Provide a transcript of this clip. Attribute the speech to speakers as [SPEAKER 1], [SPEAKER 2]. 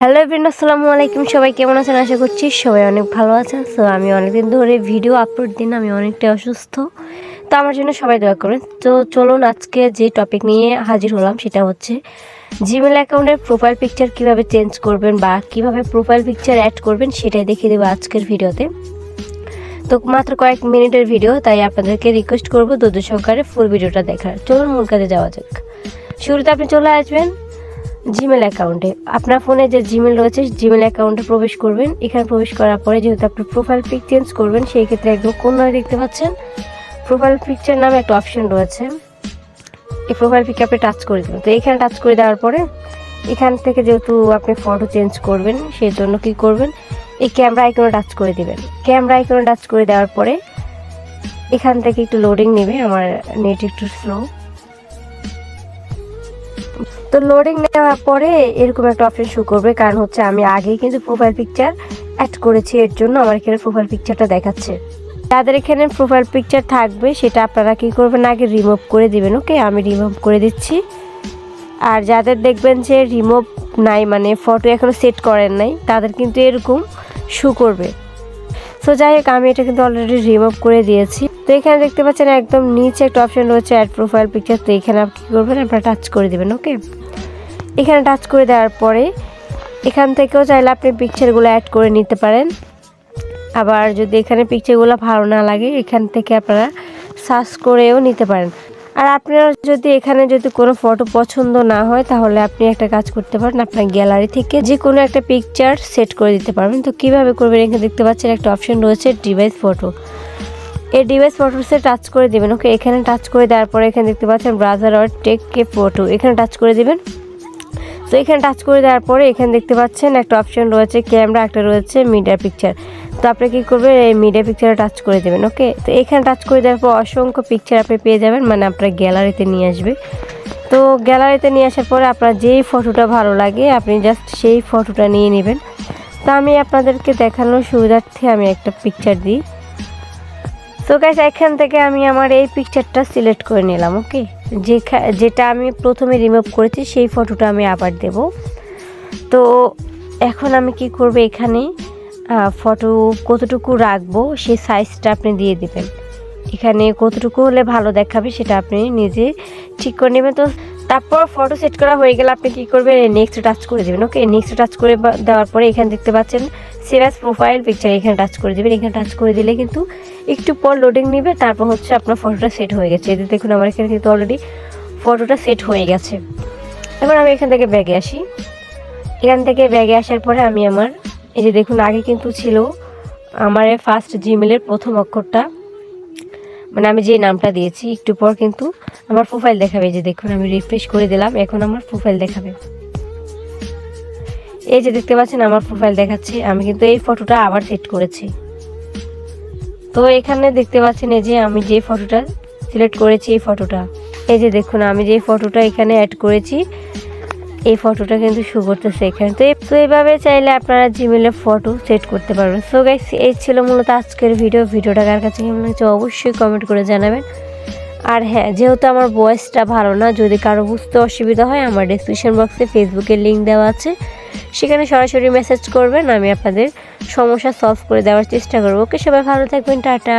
[SPEAKER 1] Hello everyone, আসসালামু আলাইকুম। সবাই কেমন আছেন? আশা করছি সবাই অনেক ভালো আছেন। সো আমি অনেকদিন ধরে ভিডিও আপলোড দিন, আমি অনেকটা অসুস্থ, তো আমার জন্য সবাই দোয়া করবেন। তো চলুন আজকে যে টপিক নিয়ে হাজির হলাম সেটা হচ্ছে জিমেল অ্যাকাউন্টের প্রোফাইল পিকচার কিভাবে চেঞ্জ করবেন বা কিভাবে প্রোফাইল পিকচার অ্যাড করবেন সেটাই দেখিয়ে দেবো আজকের ভিডিওতে। তো মাত্র কয়েক মিনিটের ভিডিও, তাই আপনাদেরকে রিকোয়েস্ট করবো ধৈর্য সহকারে ফুল ভিডিওটা দেখার। চলুন মূল কাজে যাওয়া যাক। শুরুতে আপনি চলে আসবেন জিমেল অ্যাকাউন্টে। আপনার ফোনে যে জিমেল রয়েছে জিমেল অ্যাকাউন্টে প্রবেশ করবেন। এখানে প্রবেশ করার পরে যেহেতু আপনি প্রোফাইল পিক চেঞ্জ করবেন, সেই ক্ষেত্রে একদম কোনায় দেখতে পাচ্ছেন প্রোফাইল পিকচার নামে একটা অপশন রয়েছে। এই প্রোফাইল পিকে আপনি টাচ করে দেবেন। তো এখানে টাচ করে দেওয়ার পরে এখান থেকে যেহেতু আপনি ফটো চেঞ্জ করবেন, সেই জন্য কী করবেন, এই ক্যামেরা আইকনে টাচ করে দেবেন। ক্যামেরা আইকনে টাচ করে দেওয়ার পরে এখান থেকে একটু লোডিং নেবে, আমার নেট একটু স্লো। তো লোডিং নেওয়ার পরে এরকম একটা অপশন শো করবে, কারণ হচ্ছে আমি আগেই কিন্তু প্রোফাইল পিকচার অ্যাড করেছি, এর জন্য আমার এখানে প্রোফাইল পিকচারটা দেখাচ্ছে। যাদের এখানে প্রোফাইল পিকচার থাকবে সেটা আপনারা কী করবেন, আগে রিমুভ করে দিবেন। ওকে, আমি রিমুভ করে দিচ্ছি। আর যাদের দেখবেন যে রিমুভ নাই, মানে ফটো এখনও সেট করেন নাই, তাদের কিন্তু এরকম শো করবে। সো যাই হোক, আমি এটা কিন্তু অলরেডি রিমুভ করে দিয়েছি। তো এখানে দেখতে পাচ্ছেন একদম নিচে একটা অপশন রয়েছে অ্যাড প্রোফাইল পিকচার। তো এখানে আপনি কী করবেন, আপনারা টাচ করে দেবেন। ওকে, এখানে টাচ করে দেওয়ার পরে এখান থেকেও চাইলে আপনি পিকচারগুলো অ্যাড করে নিতে পারেন। আবার যদি এখানে পিকচারগুলো ভালো না লাগে, এখান থেকে আপনারা সার্চ করেও নিতে পারেন। আর আপনার যদি এখানে যদি কোনো ফটো পছন্দ না হয়, তাহলে আপনি একটা কাজ করতে পারেন, আপনার গ্যালারি থেকে যে কোনো একটা পিকচার সেট করে দিতে পারবেন। তো কীভাবে করবেন, এখানে দেখতে পাচ্ছেন একটা অপশন রয়েছে ডিভাইস ফটো। এই ডিভাইস ফটোসে টাচ করে দেবেন। ওকে, এখানে টাচ করে দেওয়ার পরে এখানে দেখতে পাচ্ছেন ব্রাউজার আর টেক এ ফটো, এখানে টাচ করে দেবেন। তো এখানে টাচ করে দেওয়ার পরে এখানে দেখতে পাচ্ছেন একটা অপশন রয়েছে ক্যামেরা, একটা রয়েছে মিডিয়া পিকচার। তো আপনি কী করবেন, এই মিডিয়া পিকচারে টাচ করে দেবেন। ওকে, তো এখানে টাচ করে দেওয়ার পর অসংখ্য পিকচার আপনি পেয়ে যাবেন, মানে আপনার গ্যালারিতে নিয়ে আসবে। তো গ্যালারিতে নিয়ে আসার পরে আপনার যেই ফটোটা ভালো লাগে আপনি জাস্ট সেই ফটোটা নিয়ে নেবেন। তো আমি আপনাদেরকে দেখানোর সুবিধার্থে আমি একটা পিকচার দিই। তো গাইস, এখান থেকে আমি আমার এই পিকচারটা সিলেক্ট করে নিলাম। ওকে, যেটা আমি প্রথমে রিমুভ করেছি সেই ফটোটা আমি আবার দেব। তো এখন আমি কি করব, এখানে ফটো কতটুকু রাখবো সেই সাইজটা আপনি দিয়ে দিবেন। এখানে কতটুকু হলে ভালো দেখাবে সেটা আপনি নিজে ঠিক করে নেবেন। তো তারপর ফটো সেট করা হয়ে গেলে আপনি কী করবেন, নেক্সট টাচ করে দেবেন। ওকে, নেক্সট টাচ করে দেওয়ার পরে এখানে দেখতে পাচ্ছেন সেভ অ্যাজ প্রোফাইল পিকচার, এখানে টাচ করে দেবেন। এখানে টাচ করে দিলে কিন্তু একটু পর লোডিং নেবে, তারপর হচ্ছে আপনার ফটোটা সেট হয়ে গেছে। এতে দেখুন আমার এখানে কিন্তু অলরেডি ফটোটা সেট হয়ে গেছে। এবার আমি এখান থেকে ব্যাগে আসি। এখান থেকে ব্যাগে আসার পরে আমি আমার এই যে দেখুন আগে কিন্তু ছিল আমার ফার্স্ট জিমেলের প্রথম অক্ষরটা, মানে আমি যে নামটা দিয়েছি, একটু পর কিন্তু আমার প্রোফাইল দেখাবে। যে দেখুন আমি রিফ্রেশ করে দিলাম, এখন আমার প্রোফাইল দেখাবে। এই যে দেখতে পাচ্ছেন আমার প্রোফাইল দেখাচ্ছে, আমি কিন্তু এই ফটোটা আবার সেট করেছি। তো এখানে দেখতে পাচ্ছেন এই যে আমি যে ফটোটা সিলেক্ট করেছি, এই ফটোটা, এই যে দেখুন আমি যে ফটোটা এখানে অ্যাড করেছি, এই ফটোটা কিন্তু শো করতেছে এখানে। তো এইভাবে চাইলে আপনারা জিমেলে ফটো সেট করতে পারবেন। সো গাইস, এই ছিল মূলত আজকের ভিডিওটা কার কাছে কেমন লাগছে অবশ্যই কমেন্ট করে জানাবেন। আর হ্যাঁ, যেহেতু আমার ভয়েসটা ভালো না, যদি কারো বুঝতে অসুবিধা হয় আমার ডেসক্রিপশন বক্সে ফেসবুকের লিঙ্ক দেওয়া আছে, সেখানে সরাসরি মেসেজ করবেন, আমি আপনাদের সমস্যা সলভ করে দেওয়ার চেষ্টা করবো। ওকে, সবাই ভালো থাকবেন, টাটা।